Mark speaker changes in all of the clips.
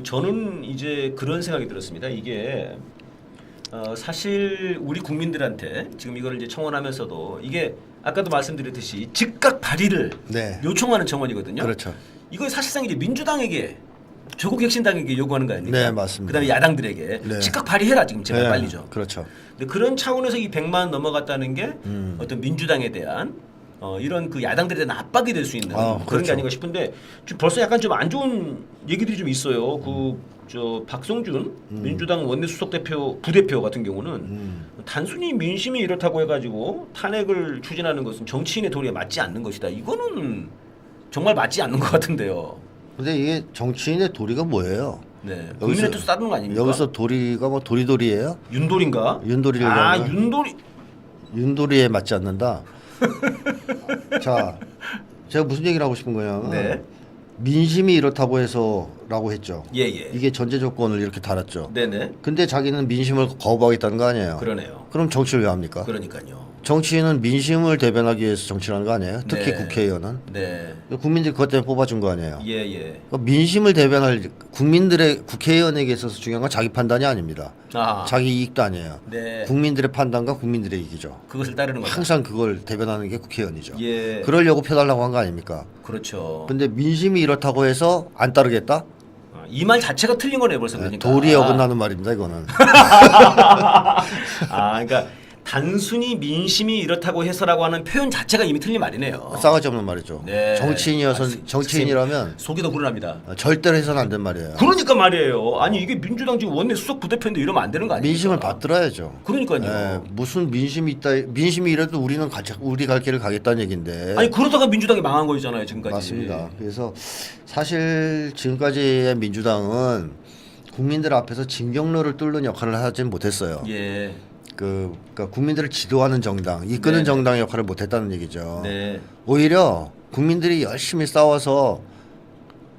Speaker 1: 저는 이제 그런 생각이 들었습니다. 이게 사실 우리 국민들한테 지금 이거를 이제 청원하면서도 이게 아까도 말씀드렸듯이 즉각 발의를
Speaker 2: 네.
Speaker 1: 요청하는 청원이거든요.
Speaker 2: 그렇죠.
Speaker 1: 이거 사실상 이제 민주당에게 조국혁신당에게 요구하는 거 아닙니까?
Speaker 2: 네, 맞습니다.
Speaker 1: 그다음에 야당들에게
Speaker 2: 네.
Speaker 1: 즉각 발의해라 지금 제발
Speaker 2: 네,
Speaker 1: 빨리죠.
Speaker 2: 그렇죠.
Speaker 1: 근데 그런 차원에서 이 100만 넘어갔다는 게 어떤 민주당에 대한 이런 그 야당들에 대한 압박이 될 수 있는 그런 게
Speaker 2: 그렇죠.
Speaker 1: 아닌가 싶은데 지금 벌써 약간 좀 안 좋은 얘기들이 좀 있어요. 저 박성준 민주당 원내수석 대표 부대표 같은 경우는 단순히 민심이 이렇다고 해가지고 탄핵을 추진하는 것은 정치인의 도리에 맞지 않는 것이다. 이거는 정말 맞지 않는 것 같은데요.
Speaker 2: 근데 이게 정치인의 도리가 뭐예요?
Speaker 1: 네, 국민의 뜻을 따르는 거 아닙니까?
Speaker 2: 여기서 도리가 뭐 도리도리예요?
Speaker 1: 윤돌인가?
Speaker 2: 윤돌이를
Speaker 1: 아
Speaker 2: 얘기하는 거야?
Speaker 1: 윤돌이.
Speaker 2: 윤도리에 맞지 않는다. 자, 제가 무슨 얘기를 하고 싶은 거냐면
Speaker 1: 네.
Speaker 2: 민심이 이렇다고 해서라고 했죠.
Speaker 1: 예예.
Speaker 2: 이게 전제 조건을 이렇게 달았죠.
Speaker 1: 네네.
Speaker 2: 근데 자기는 민심을 거부하겠다는 거 아니에요.
Speaker 1: 그러네요.
Speaker 2: 그럼 정치를 왜 합니까?
Speaker 1: 그러니까요.
Speaker 2: 정치인은 민심을 대변하기 위해서 정치를 하는 거 아니에요? 특히
Speaker 1: 네.
Speaker 2: 국회의원은.
Speaker 1: 네.
Speaker 2: 국민들이 그것 때문에 뽑아준 거 아니에요?
Speaker 1: 예예.
Speaker 2: 그러니까 민심을 대변할 국민들의 국회의원에게 있어서 중요한 건 자기 판단이 아닙니다.
Speaker 1: 아.
Speaker 2: 자기 이익도 아니에요.
Speaker 1: 네.
Speaker 2: 국민들의 판단과 국민들의 이익이죠.
Speaker 1: 그것을 따르는 거다.
Speaker 2: 항상 그걸 대변하는 게 국회의원이죠.
Speaker 1: 예.
Speaker 2: 그러려고 펴달라고 한 거 아닙니까?
Speaker 1: 그렇죠.
Speaker 2: 근데 민심이 이렇다고 해서 안 따르겠다?
Speaker 1: 이 말 자체가 틀린 거네 벌써 그러니까.
Speaker 2: 도리에 어긋나는 말입니다. 이거는.
Speaker 1: 아, 그러니까 단순히 민심이 이렇다고 해서라고 하는 표현 자체가 이미 틀린 말이네요.
Speaker 2: 싸가지 없는 말이죠.
Speaker 1: 네.
Speaker 2: 정치인이라면
Speaker 1: 속이 더 불안합니다.
Speaker 2: 절대로 해서는 안 된 말이에요.
Speaker 1: 그러니까 말이에요. 아니 이게 민주당 지금 원내 수석 부대표인데 이러면 안 되는 거 아니에요?
Speaker 2: 민심을 받들어야죠.
Speaker 1: 그러니까요.
Speaker 2: 예, 무슨 민심이 있다. 민심이 이래도 우리는 같이 우리 갈 길을 가겠다는 얘기인데.
Speaker 1: 아니 그러다가 민주당이 망한 거잖아요 지금까지.
Speaker 2: 맞습니다. 그래서 사실 지금까지의 민주당은 국민들 앞에서 진경로를 뚫는 역할을 하진 못했어요.
Speaker 1: 예.
Speaker 2: 그러니까 국민들을 지도하는 정당, 이끄는
Speaker 1: 네네.
Speaker 2: 정당의 역할을 못했다는 얘기죠.
Speaker 1: 네.
Speaker 2: 오히려 국민들이 열심히 싸워서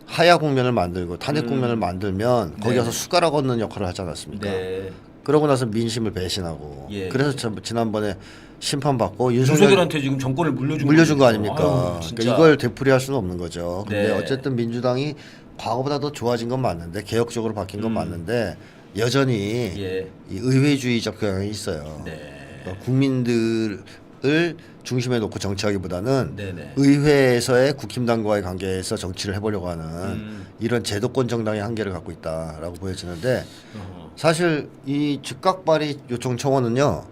Speaker 2: 하야 국면을 만들고 탄핵 국면을 만들면 거기 가서
Speaker 1: 네.
Speaker 2: 숟가락 얹는 역할을 하지 않았습니까?
Speaker 1: 네.
Speaker 2: 그러고 나서 민심을 배신하고
Speaker 1: 예.
Speaker 2: 그래서 지난번에 심판받고
Speaker 1: 윤석열한테 지금 정권을 물려준
Speaker 2: 물려준 거
Speaker 1: 거죠.
Speaker 2: 아닙니까?
Speaker 1: 아유, 진짜.
Speaker 2: 그러니까 이걸 되풀이할 수는 없는 거죠. 근데
Speaker 1: 네.
Speaker 2: 어쨌든 민주당이 과거보다 더 좋아진 건 맞는데 개혁적으로 바뀐 건 맞는데 여전히
Speaker 1: 예.
Speaker 2: 이 의회주의적 경향이 있어요.
Speaker 1: 네.
Speaker 2: 그러니까 국민들을 중심에 놓고 정치하기보다는
Speaker 1: 네네.
Speaker 2: 의회에서의 국힘당과의 관계에서 정치를 해보려고 하는 이런 제도권 정당의 한계를 갖고 있다라고 보여지는데 사실 이 즉각 발의 요청 청원은요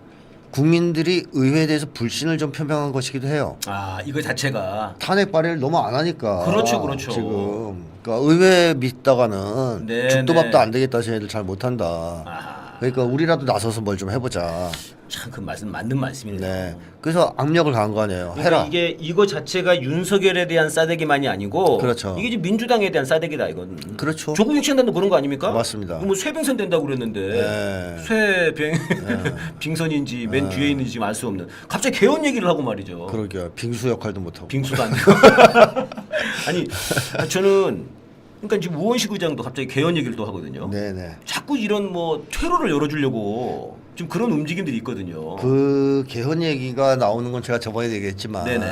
Speaker 2: 국민들이 의회에 대해서 불신을 좀 표명한 것이기도 해요.
Speaker 1: 아 이거 자체가
Speaker 2: 탄핵 발의를 너무 안 하니까
Speaker 1: 그렇죠, 그렇죠.
Speaker 2: 지금 그러니까 의회 믿다가는
Speaker 1: 네,
Speaker 2: 죽도
Speaker 1: 네.
Speaker 2: 밥도 안 되겠다 쟤네들 잘 못한다.
Speaker 1: 아,
Speaker 2: 그러니까 우리라도 나서서 뭘 좀 해보자.
Speaker 1: 참 그 말씀 맞는 말씀이네요.
Speaker 2: 네. 그래서 압력을 가한 거 아니에요.
Speaker 1: 그러니까
Speaker 2: 해라.
Speaker 1: 이게 이거 자체가 윤석열에 대한 싸대기만이 아니고
Speaker 2: 그렇죠.
Speaker 1: 이게 지금 민주당에 대한 싸대기다 이건.
Speaker 2: 그렇죠.
Speaker 1: 조국 혁신단도 그런 거 아닙니까?
Speaker 2: 맞습니다.
Speaker 1: 뭐 쇠빙선 된다고 그랬는데
Speaker 2: 네.
Speaker 1: 쇠빙 빙선인지 맨 뒤에 있는지 지금 알 수 없는. 갑자기 개헌 얘기를 하고 말이죠.
Speaker 2: 그러게요. 빙수 역할도 못하고.
Speaker 1: 빙수도 안 되고. 아니 저는 그러니까 지금 우원식 의장도 갑자기 개헌 얘기를 또 하거든요.
Speaker 2: 네네.
Speaker 1: 자꾸 이런 뭐 퇴로를 열어주려고 지금 그런 움직임들이 있거든요.
Speaker 2: 그 개헌 얘기가 나오는 건 제가 저번에 얘기했지만
Speaker 1: 네네.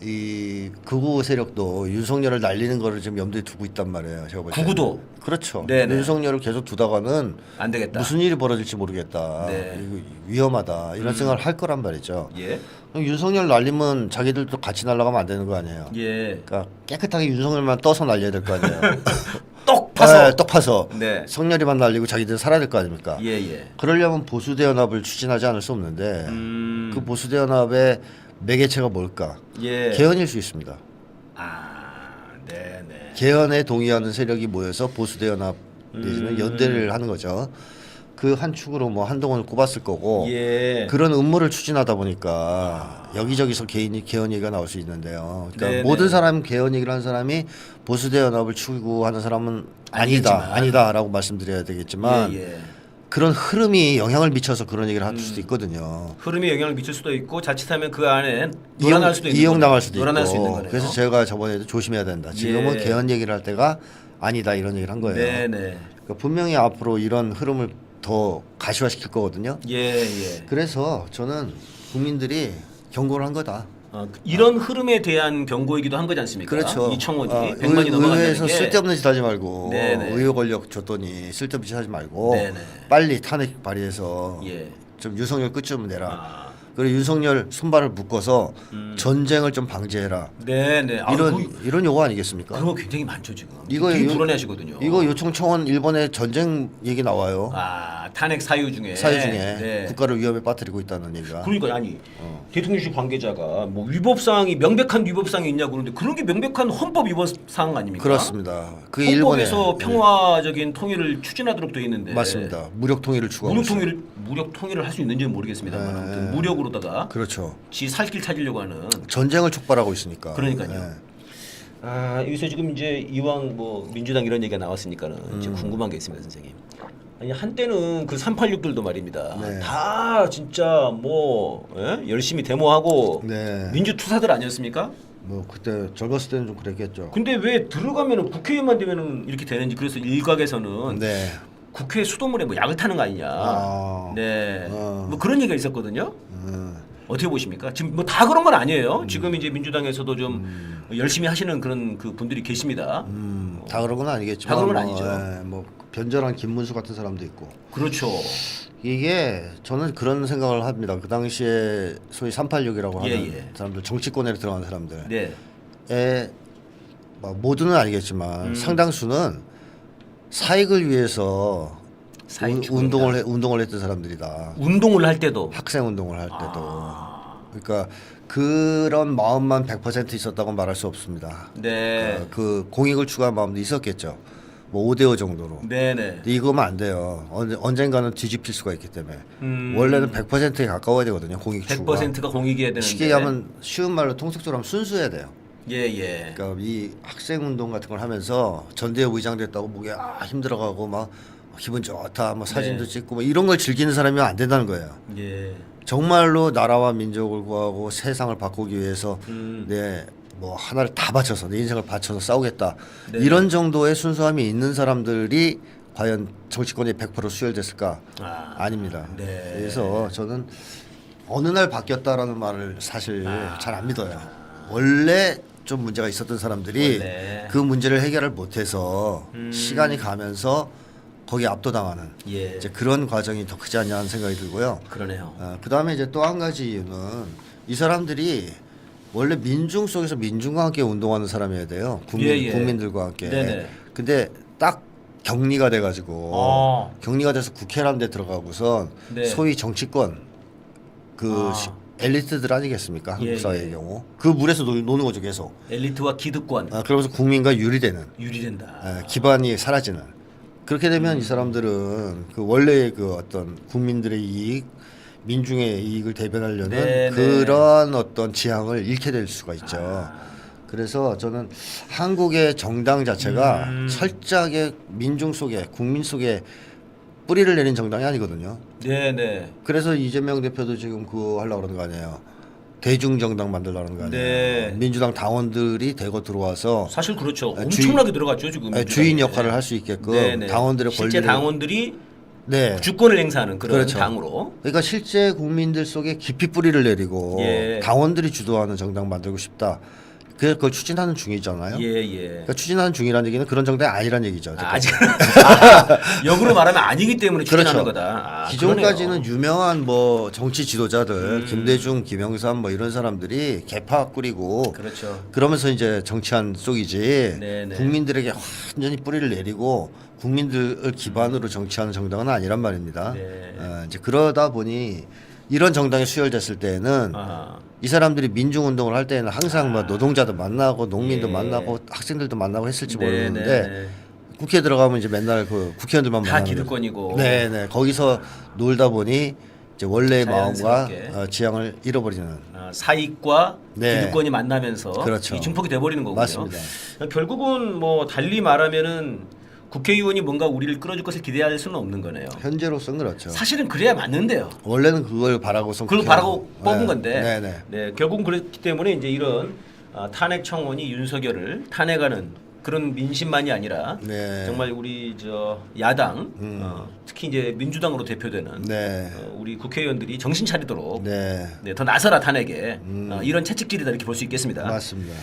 Speaker 2: 이 극우 세력도 윤석열을 날리는 거를 지금 염두에 두고 있단 말이에요. 제가 볼 때.
Speaker 1: 구구도
Speaker 2: 그렇죠.
Speaker 1: 네네.
Speaker 2: 윤석열을 계속 두다가는
Speaker 1: 안 되겠다.
Speaker 2: 무슨 일이 벌어질지 모르겠다.
Speaker 1: 네.
Speaker 2: 이거 위험하다. 이런 생각을 할 거란 말이죠.
Speaker 1: 예.
Speaker 2: 그럼 윤석열 날리면 자기들도 같이 날아가면 안 되는 거 아니에요.
Speaker 1: 예.
Speaker 2: 그러니까 깨끗하게 윤석열만 떠서 날려야 될 거 아니에요.
Speaker 1: 똑 파서.
Speaker 2: 네, 떡 파서
Speaker 1: 네.
Speaker 2: 성렬이만 날리고 자기들 살아야 될 거 아닙니까?
Speaker 1: 예 예.
Speaker 2: 그러려면 보수대 연합을 추진하지 않을 수 없는데 그 보수대 연합의 매개체가 뭘까?
Speaker 1: 예.
Speaker 2: 개헌일 수 있습니다.
Speaker 1: 아, 네네.
Speaker 2: 개헌에 동의하는 세력이 모여서 보수대 연합 내지는 연대를 하는 거죠. 그 한 축으로 뭐 한동훈을 꼽았을 거고
Speaker 1: 예.
Speaker 2: 그런 음모를 추진하다 보니까 여기저기서 개헌 얘기가 나올 수 있는데요. 그러니까
Speaker 1: 네네.
Speaker 2: 모든 사람 개헌 얘기를 하는 사람이 보수대 연합을 추구하는 사람은 아니다, 아니다라고 말씀드려야 되겠지만
Speaker 1: 예, 예.
Speaker 2: 그런 흐름이 영향을 미쳐서 그런 얘기를 할 수도 있거든요.
Speaker 1: 흐름에 영향을 미칠 수도 있고 자칫하면 그 안에 놀아날 수도 있는
Speaker 2: 이용당할 수도
Speaker 1: 놀아날
Speaker 2: 있고.
Speaker 1: 수 있는 거네요.
Speaker 2: 그래서 제가 저번에도 조심해야 된다. 지금은
Speaker 1: 예.
Speaker 2: 개헌 얘기를 할 때가 아니다 이런 얘기를 한 거예요.
Speaker 1: 네네.
Speaker 2: 그러니까 분명히 앞으로 이런 흐름을 더 가시화시킬 거거든요.
Speaker 1: 예 예.
Speaker 2: 그래서 저는 국민들이 경고를 한 거다.
Speaker 1: 이런 흐름에 대한 경고이기도 한 거지 않습니까?
Speaker 2: 그렇죠.
Speaker 1: 이 청원이 100만이 넘어간다는
Speaker 2: 의회에서
Speaker 1: 게
Speaker 2: 쓸데없는 짓 하지 말고
Speaker 1: 네네.
Speaker 2: 의회 권력 줬더니 쓸데없는 짓 하지 말고
Speaker 1: 네네.
Speaker 2: 빨리 탄핵 발의해서
Speaker 1: 예.
Speaker 2: 좀 윤석열 끝 좀 내라.
Speaker 1: 아.
Speaker 2: 그리고 윤석열 손발을 묶어서 전쟁을 좀 방지해라.
Speaker 1: 네네.
Speaker 2: 이런 요구 아니겠습니까?
Speaker 1: 그거 굉장히 많죠 지금.
Speaker 2: 이거
Speaker 1: 되게 불안해하시거든요.
Speaker 2: 이거 요청 청원 일본에 전쟁 얘기 나와요.
Speaker 1: 탄핵 사유 중에 네.
Speaker 2: 국가를 위험에 빠뜨리고 있다는 얘기가.
Speaker 1: 그러니까 아니 대통령실 관계자가 뭐 위법 사항이 명백한 위법 사항이 있냐고 그러는데 그런 게 명백한 헌법 위법 사항 아닙니까?
Speaker 2: 그렇습니다. 그
Speaker 1: 헌법에서
Speaker 2: 일본에
Speaker 1: 평화적인 통일을 추진하도록 돼 있는데
Speaker 2: 맞습니다. 무력 통일을 추구하고
Speaker 1: 무력 통일을 할 수 있는지는 모르겠습니다만 아무튼 무력으로다가
Speaker 2: 그렇죠.
Speaker 1: 지 살 길 찾으려고 하는
Speaker 2: 전쟁을 촉발하고 있으니까.
Speaker 1: 그러니까요. 여기서 지금 이제 이왕 뭐 민주당 이런 얘기가 나왔으니까는 이제 궁금한 게 있습니다, 선생님. 아니 한때는 그 386들도 말입니다.
Speaker 2: 네.
Speaker 1: 다 진짜 뭐 열심히 데모하고
Speaker 2: 네.
Speaker 1: 민주투사들 아니었습니까?
Speaker 2: 뭐 그때 젊었을 때는 좀 그랬겠죠.
Speaker 1: 근데 왜 들어가면은 국회의원만 되면은 이렇게 되는지 그래서 일각에서는
Speaker 2: 네.
Speaker 1: 국회 수도물에 뭐 약을 타는 거 아니냐. 네. 뭐 그런 얘기가 있었거든요. 어떻게 보십니까? 지금 뭐 다 그런 건 아니에요. 지금 이제 민주당에서도 좀 열심히 하시는 그런 그 분들이 계십니다.
Speaker 2: 다 그런 건 아니겠지만
Speaker 1: 다 그런 건 아니죠.
Speaker 2: 뭐 변절한 김문수 같은 사람도 있고.
Speaker 1: 그렇죠.
Speaker 2: 이게 저는 그런 생각을 합니다. 그 당시에 소위 386이라고 하는 사람들, 정치권에 들어간 사람들. 에 뭐 모두는 아니겠지만 상당수는 사익을 위해서 운동을 했던 사람들이다.
Speaker 1: 운동을 할 때도
Speaker 2: 학생 운동을 할 때도. 그러니까 그런 마음만 100% 있었다고 말할 수 없습니다.
Speaker 1: 네.
Speaker 2: 그 공익을 추구한 마음도 있었겠죠. 뭐 5대5 정도로.
Speaker 1: 네네.
Speaker 2: 근데 이거면 안 돼요. 언젠가는 뒤집힐 수가 있기 때문에. 원래는 100%에 가까워야 되거든요. 공익 추구가.
Speaker 1: 100%가 공익이어야 되는데.
Speaker 2: 쉽게 하면 쉬운 말로 통속적으로 하면 순수해야 돼요.
Speaker 1: 예.
Speaker 2: 그러니까 이 학생 운동 같은 걸 하면서 전대회 의장 됐다고 목에 힘들어가고 막 기분 좋다, 뭐 사진도 찍고 뭐 이런 걸 즐기는 사람이면 안 된다는 거예요.
Speaker 1: 예.
Speaker 2: 정말로 나라와 민족을 구하고 세상을 바꾸기 위해서 뭐 하나를 다 바쳐서 내 인생을 바쳐서 싸우겠다. 이런 정도의 순수함이 있는 사람들이 과연 정치권에 100% 수혈됐을까? 아닙니다.
Speaker 1: 네.
Speaker 2: 그래서 저는 어느 날 바뀌었다라는 말을 사실 잘 안 믿어요. 원래 좀 문제가 있었던 사람들이 그 문제를 해결을 못해서 시간이 가면서 거기에 압도당하는 이제 그런 과정이 더 크지 않냐 하는 생각이 들고요.
Speaker 1: 그러네요.
Speaker 2: 그다음에 이제 또 한 가지 이유는 이 사람들이 원래 민중 속에서 민중과 함께 운동하는 사람이어야 돼요. 국민들과 함께.
Speaker 1: 네네.
Speaker 2: 근데 딱 격리가 돼가지고 격리가 돼서 국회라는 데 들어가고선 소위 정치권 그 엘리트들 아니겠습니까? 한국 사회의 경우 그 물에서 노는 거죠 계속.
Speaker 1: 엘리트와 기득권.
Speaker 2: 그러면서 국민과 유리된다. 기반이 사라지는. 그렇게 되면 이 사람들은 그 원래 그 어떤 국민들의 이익, 민중의 이익을 대변하려는 그런 어떤 지향을 잃게 될 수가 있죠. 그래서 저는 한국의 정당 자체가 철저하게 민중 속에, 국민 속에 뿌리를 내린 정당이 아니거든요. 그래서 이재명 대표도 지금 그거 하려고 그러는 거 아니에요. 대중정당 만들려는 거 아니에요. 민주당 당원들이 대거 들어와서
Speaker 1: 사실 그렇죠. 엄청나게 들어갔죠 지금.
Speaker 2: 주인 역할을 할 수 있게끔 당원들의
Speaker 1: 실제
Speaker 2: 권리를
Speaker 1: 당원들이 주권을 행사하는 그런 당으로.
Speaker 2: 그러니까 실제 국민들 속에 깊이 뿌리를 내리고 당원들이 주도하는 정당 만들고 싶다. 그걸 추진하는 중이잖아요. 그러니까 추진하는 중이라는 얘기는 그런 정당이 아니란 얘기죠.
Speaker 1: 아직 역으로 말하면 아니기 때문에 추진하는 거다.
Speaker 2: 기존까지는 유명한 뭐 정치 지도자들 김대중, 김영삼 뭐 이런 사람들이 개파 꾸리고 그러면서 이제 정치한 쪽이지 국민들에게 완전히 뿌리를 내리고 국민들을 기반으로 정치하는 정당은 아니란 말입니다. 이제 그러다 보니 이런 정당이 수혈됐을 때에는 이 사람들이 민중운동을 할 때는 항상 뭐 노동자도 만나고 농민도 만나고 학생들도 만나고 했을지 모르겠는데 국회에 들어가면 이제 맨날 그 국회의원들만
Speaker 1: 다 기득권이고
Speaker 2: 거기서 놀다 보니 이제 원래의 마음과 지향을 잃어버리는
Speaker 1: 사익과 기득권이 만나면서 이 증폭이 돼버리는 거군요.
Speaker 2: 맞습니다.
Speaker 1: 결국은 뭐 달리 말하면은 국회의원이 뭔가 우리를 끌어줄 것을 기대할 수는 없는 거네요.
Speaker 2: 현재로서는 그렇죠.
Speaker 1: 사실은 그래야 맞는데요.
Speaker 2: 원래는 그걸 바라고서
Speaker 1: 그걸 바라고 뽑은 건데 결국은 그렇기 때문에 이제 이런 탄핵 청원이 윤석열을 탄핵하는 그런 민심만이 아니라
Speaker 2: 네.
Speaker 1: 정말 우리 저 야당 특히 이제 민주당으로 대표되는
Speaker 2: 네.
Speaker 1: 우리 국회의원들이 정신 차리도록
Speaker 2: 네.
Speaker 1: 네, 더 나서라 탄핵에 이런 채찍질이다 이렇게 볼 수 있겠습니다.
Speaker 2: 맞습니다.